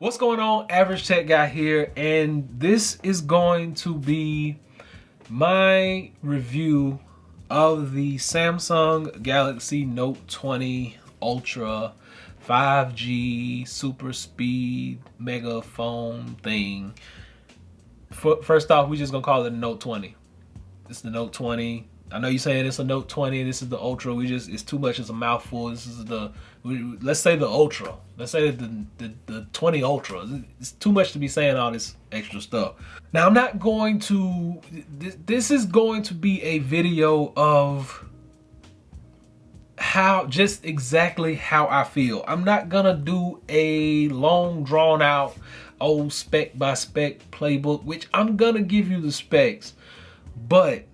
What's going on? Average Tech Guy here, and this is going to be my review of the Samsung Galaxy Note 20 Ultra 5G super speed mega phone thing. First off, we're just gonna call it a Note 20. It's the Note 20. I know you're saying it's a Note 20. This is the Ultra. It's too much. It's a mouthful. Let's say the Ultra. Let's say the 20 Ultra. It's too much to be saying all this extra stuff. Now I'm not going to. This is going to be a video of just exactly how I feel. I'm not gonna do a long drawn out old spec by spec playbook, which I'm gonna give you the specs, but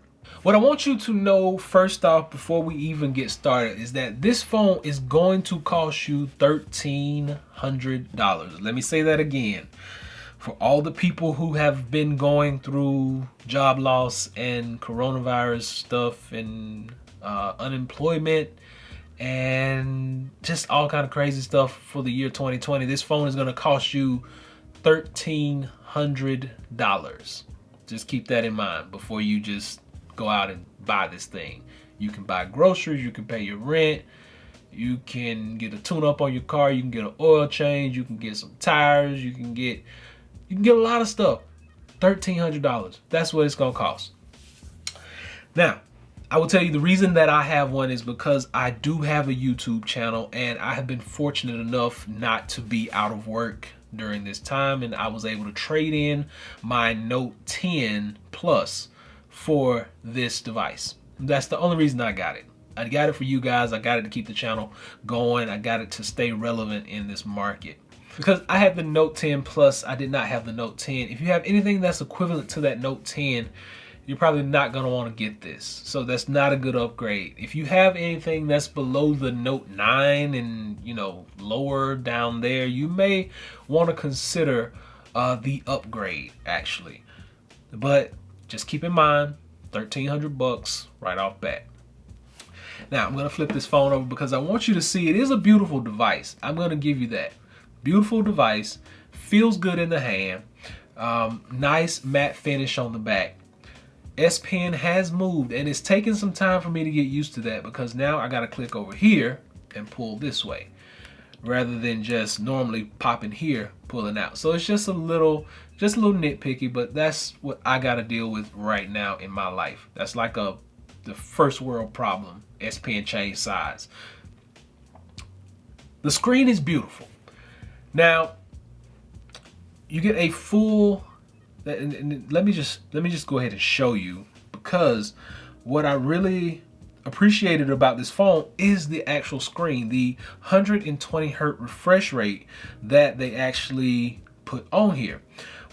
what I want you to know first off before we even get started is that this phone is going to cost you $1,300. Let me say that again. For all the people who have been going through job loss and coronavirus stuff and unemployment and just all kind of crazy stuff for the year 2020, this phone is going to cost you $1,300. Just keep that in mind before you just go out and buy this thing. You can buy groceries, you can pay your rent, you can get a tune-up on your car, you can get an oil change, you can get some tires, you can get a lot of stuff. $1,300. That's what it's gonna cost. Now, I will tell you the reason that I have one is because I do have a YouTube channel and I have been fortunate enough not to be out of work during this time, and I was able to trade in my Note 10 Plus for this device. That's the only reason I got it. I got it for you guys. I got it to keep the channel going. I got it to stay relevant in this market. Because I had the Note 10 Plus, I did not have the Note 10. If you have anything that's equivalent to that Note 10, you're probably not going to want to get this. So that's not a good upgrade. If you have anything that's below the Note 9 and, lower down there, you may want to consider the upgrade, actually. But just keep in mind, $1,300 right off bat. Now, I'm going to flip this phone over because I want you to see it is a beautiful device. I'm going to give you that. Beautiful device. Feels good in the hand. Nice matte finish on the back. S Pen has moved, and it's taken some time for me to get used to that because now I got to click over here and pull this way rather than just normally popping here, pulling out. So it's just a little nitpicky, but that's what I got to deal with right now in my life. That's like the first world problem. S Pen change size. The screen is beautiful. Now you get a full. And let me just go ahead and show you, because what I really appreciated about this phone is the actual screen, the 120 hertz refresh rate that they actually put on here.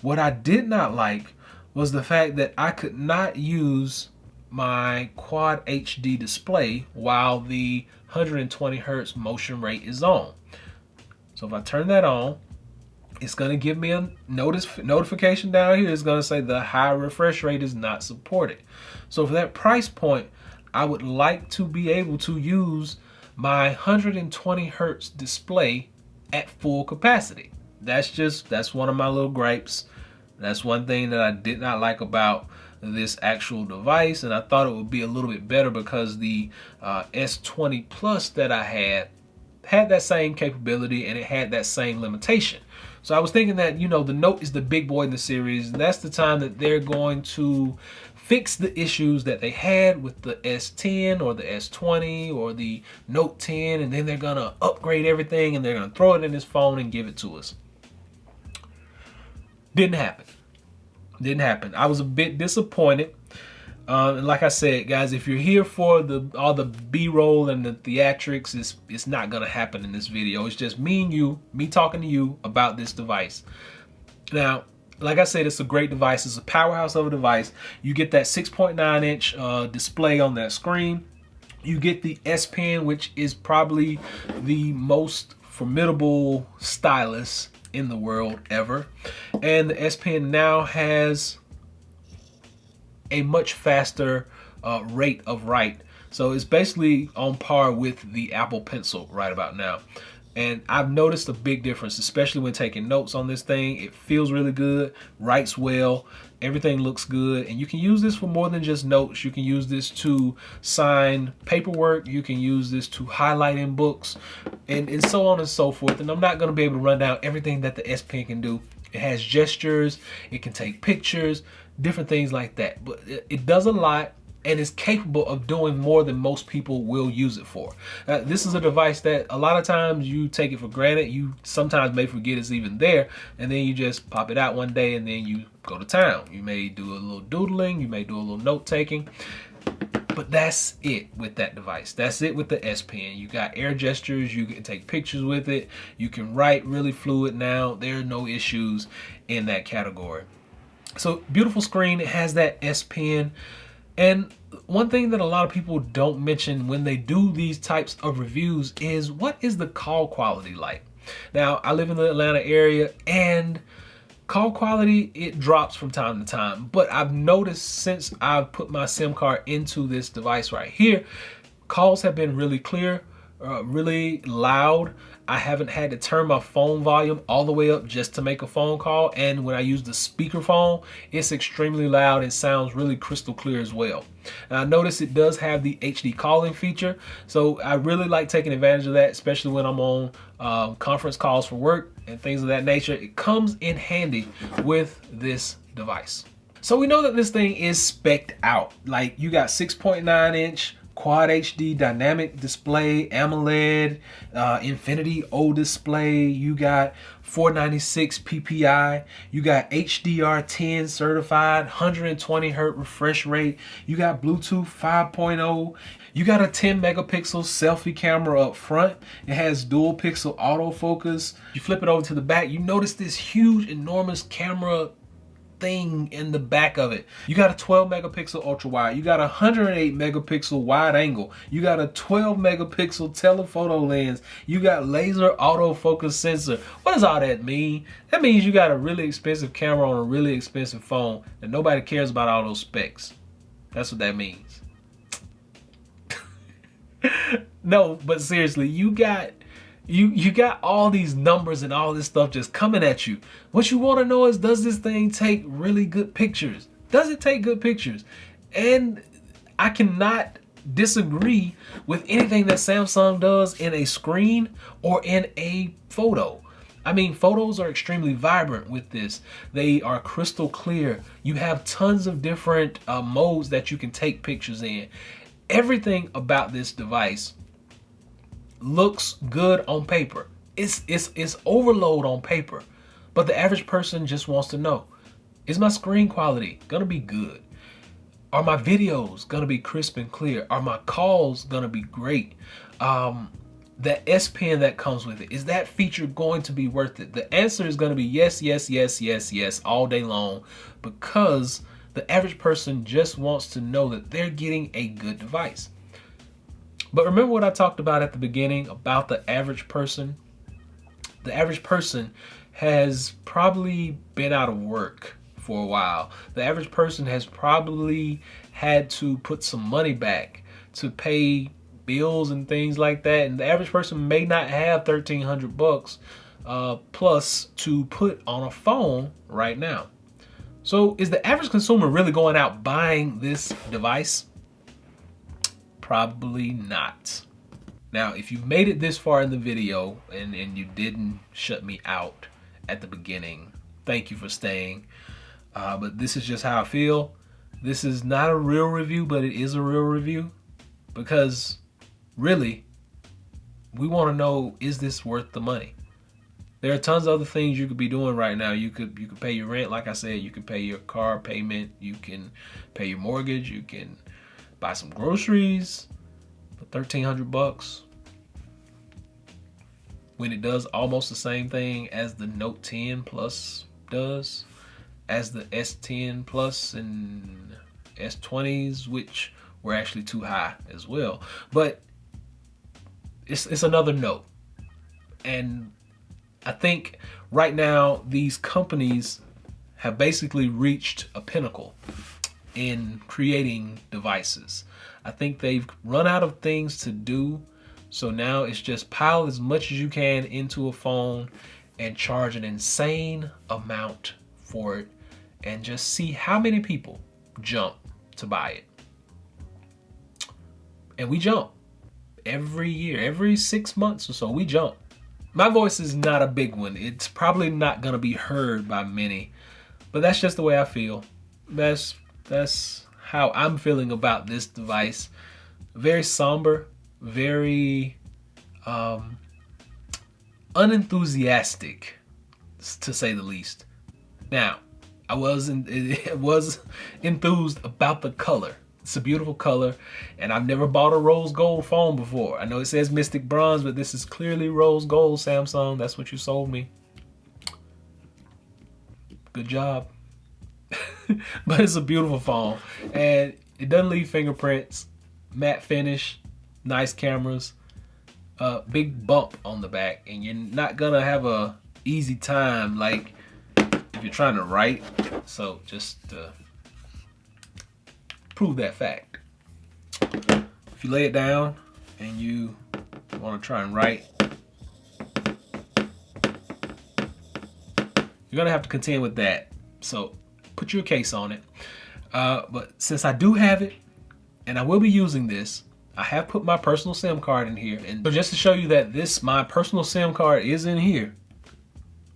What I did not like was the fact that I could not use my quad HD display while the 120 hertz motion rate is on. So if I turn that on, it's going to give me a notification down here. It's going to say the high refresh rate is not supported. So for that price point, I would like to be able to use my 120 hertz display at full capacity. That's one of my little gripes. That's one thing that I did not like about this actual device, and I thought it would be a little bit better because the S20 Plus that I had that same capability and it had that same limitation. So I was thinking that, the Note is the big boy in the series, and that's the time that they're going to fix the issues that they had with the S10 or the S20 or the Note 10, and then they're going to upgrade everything and they're going to throw it in this phone and give it to us. Didn't happen. I was a bit disappointed. And like I said, guys, if you're here for all the B-roll and the theatrics, it's not gonna happen in this video. It's just me and you, me talking to you about this device. Now, like I said, it's a great device. It's a powerhouse of a device. You get that 6.9 inch display on that screen. You get the S Pen, which is probably the most formidable stylus in the world ever. And the S Pen now has a much faster rate of write. So it's basically on par with the Apple Pencil right about now. And I've noticed a big difference, especially when taking notes on this thing. It feels really good, writes well, everything looks good. And you can use this for more than just notes. You can use this to sign paperwork. You can use this to highlight in books, and so on and so forth. And I'm not going to be able to run down everything that the S Pen can do. It has gestures, it can take pictures, different things like that. But it does a lot, and is capable of doing more than most people will use it for. This is a device that a lot of times you take it for granted. You sometimes may forget it's even there, and then you just pop it out one day and then you go to town. You may do a little doodling, you may do a little note taking, but that's it with that device. That's it with the S Pen. You got air gestures, you can take pictures with it, you can write really fluid now. There are no issues in that category. So beautiful screen, it has that S Pen. And one thing that a lot of people don't mention when they do these types of reviews is, what is the call quality like? Now, I live in the Atlanta area, and call quality, it drops from time to time. But I've noticed since I've put my SIM card into this device right here, calls have been really clear, really loud. I haven't had to turn my phone volume all the way up just to make a phone call. And when I use the speakerphone, it's extremely loud and sounds really crystal clear as well. Now, I notice it does have the HD calling feature. So I really like taking advantage of that, especially when I'm on conference calls for work and things of that nature. It comes in handy with this device. So we know that this thing is spec'd out. Like, you got 6.9-inch Quad HD dynamic display, AMOLED, Infinity O display. You got 496 PPI. You got HDR10 certified, 120 Hz refresh rate. You got Bluetooth 5.0. You got a 10 megapixel selfie camera up front. It has dual pixel autofocus. You flip it over to the back, you notice this huge, enormous camera thing in the back of it. You got a 12 megapixel ultra wide, you got a 108 megapixel wide angle, you got a 12 megapixel telephoto lens, you got laser autofocus sensor. What does all that mean? That means you got a really expensive camera on a really expensive phone and nobody cares about all those specs. That's what that means. No, but seriously, you got all these numbers and all this stuff just coming at you. What you want to know is, does this thing take really good pictures? Does it take good pictures? And I cannot disagree with anything that Samsung does in a screen or in a photo. I mean, photos are extremely vibrant with this. They are crystal clear. You have tons of different modes that you can take pictures in. Everything about this device looks good on paper. It's overload on paper, but the average person just wants to know, is my screen quality gonna be good? Are my videos gonna be crisp and clear? Are my calls gonna be great? That S Pen that comes with it, is that feature going to be worth it? The answer is gonna be yes, yes, yes, yes, yes, all day long, because the average person just wants to know that they're getting a good device. But remember what I talked about at the beginning about the average person? The average person has probably been out of work for a while. The average person has probably had to put some money back to pay bills and things like that. And the average person may not have $1,300 plus to put on a phone right now. So is the average consumer really going out buying this device? Probably not. Now, if you've made it this far in the video and you didn't shut me out at the beginning, thank you for staying. But this is just how I feel. This is not a real review, but it is a real review, because really, we want to know, is this worth the money? There are tons of other things you could be doing right now. You could pay your rent, like I said. You can pay your car payment. You can pay your mortgage. You can buy some groceries for $1,300 when it does almost the same thing as the Note 10 Plus does, as the S10 Plus and S20s, which were actually too high as well. But it's another Note. And I think right now these companies have basically reached a pinnacle in creating devices. I think they've run out of things to do So now it's just pile as much as you can into a phone and charge an insane amount for it, and just see how many people jump to buy it. And we jump every year, every 6 months or so, we jump. My voice is not a big one. It's probably not gonna be heard by many, but that's just the way I feel. That's how I'm feeling about this device. Very somber, very unenthusiastic, to say the least. Now, I was enthused about the color. It's a beautiful color, and I've never bought a rose gold phone before. I know it says Mystic Bronze, but this is clearly rose gold, Samsung. That's what you sold me. Good job. But it's a beautiful phone, and it doesn't leave fingerprints. Matte finish, nice cameras, big bump on the back, and you're not gonna have a easy time like if you're trying to write. So just prove that fact. If you lay it down and you want to try and write, you're gonna have to contend with that. So put your case on it. But since I do have it, and I will be using this, I have put my personal SIM card in here. And so just to show you that my personal SIM card is in here,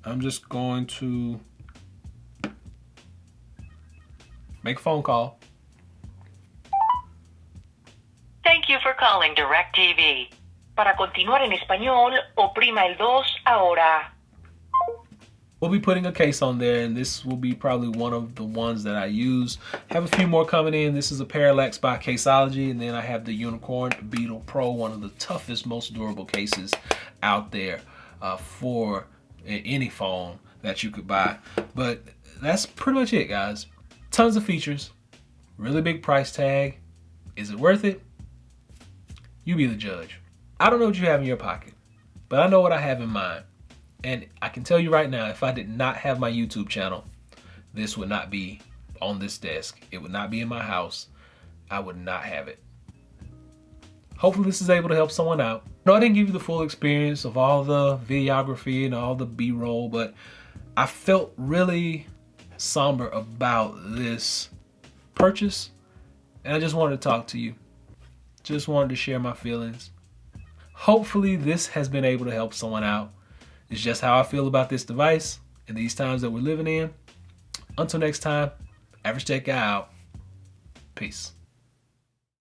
I'm just going to make a phone call. Thank you for calling DirecTV. Para continuar en español, oprima el 2 ahora. We'll be putting a case on there, and this will be probably one of the ones that I use. Have a few more coming in. This is a Parallax by Caseology, and then I have the Unicorn Beetle Pro, one of the toughest, most durable cases out there for any phone that you could buy. But that's pretty much it, guys. Tons of features, really big price tag. Is it worth it? You be the judge. I don't know what you have in your pocket, but I know what I have in mine. And I can tell you right now, if I did not have my YouTube channel, this would not be on this desk. It would not be in my house. I would not have it. Hopefully this is able to help someone out. No, I didn't give you the full experience of all the videography and all the B-roll, but I felt really somber about this purchase, and I just wanted to talk to you. Just wanted to share my feelings. Hopefully this has been able to help someone out. It's just how I feel about this device in these times that we're living in. Until next time, Average Tech Guy out. Peace.